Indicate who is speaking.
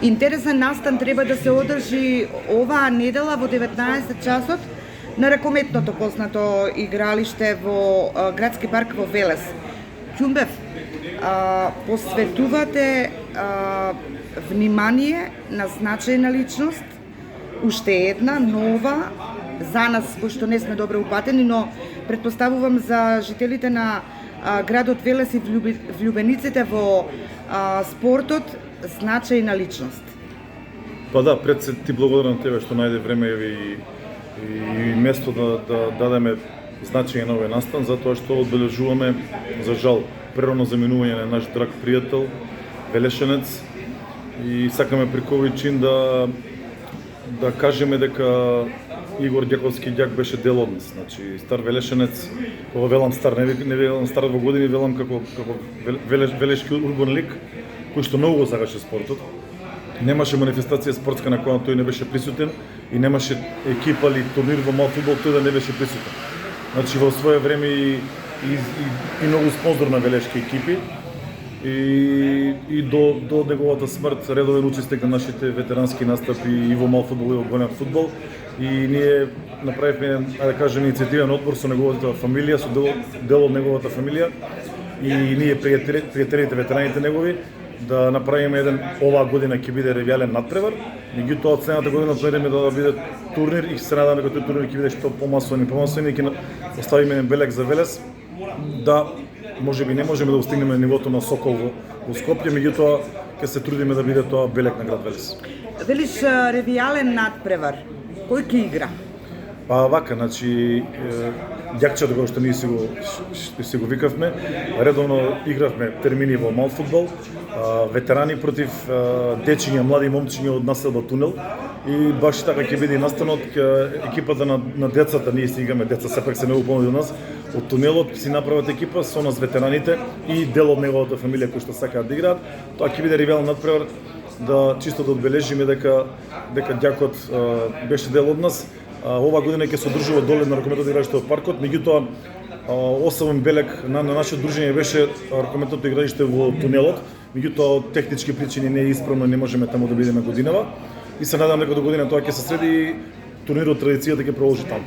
Speaker 1: Интересен настан треба да се одржи оваа недела во 19 часот на ракометното познато игралиште во градски парк во Велес. Ќумбев, посветувате внимание на значајна личност, уште една нова за нас кои што не сме добро упатени, но претпоставувам за жителите на градот Велес и влюбениците во спортот значајна личност.
Speaker 2: Па да, пред се ти благодарам тебе што најде време и место да дадеме значање на овој настан, затоа што одбележуваме, за жал, прерано заминување на наш драг пријател, велешенец, и сакаме преку овој чин да кажеме дека Игор Ѓаковски ѓак беше дел од нас. Значи, стар велешенец, кога велам стар, не велам стар во години, велам како велешки урбан лик, кој што многу го сакаше спортот. Немаше манифестација спортска на која тој не беше присутен и немаше екипа или турнир во мал фудбал тој да не беше присутен. Значи, во свое време и многу спонзор на велешки екипи и до неговата смрт редовен учесник на нашите ветерански настапи и во мал фудбал и во голем фудбал. И ние направивме, да кажеме, иницијативен одбор со неговата фамилија, со дел од неговата фамилија и ние пријателите, ветераните негови, да направиме еден, оваа година ќе биде ревијален надпревар, меѓутоа од следната година планираме да биде турнир и се надаме дека тој турнир ќе биде што помасован и ќе оставиме еден белег за Велес, да можеби не можеме да достигнеме нивото на Сокол во Скопје, меѓутоа ќе се трудиме да биде тоа белег на град Велес.
Speaker 1: Велиш ревијален надпревар. Кој ќе игра?
Speaker 2: Па вака, значи, ѓакчето кој што ние си го викавме, редовно игравме термини во мал фудбал, ветерани против дечиња, млади момчиња од населба Тунел, и баш така ќе биде и настанот, екипата на децата, ние си играме деца, сепак се многу помлади од нас, од Тунелот си направат екипа со нас ветераните и дел од неговата фамилија кои што сакаат да играат. Тоа ќе биде ревијален надпревар, да чисто да одбележиме дека ѓакот беше дел од нас. Ова година ќе се одржува доле на ракометното игралиште во паркот, меѓутоа особен белег на нашето дружење беше ракометното игралиште во Тунелот, меѓутоа од технички причини не е исправно, не можеме таму да бидеме годинава и се надам дека до година тоа ќе се среди и турнирот традицијата ќе продолжи таму.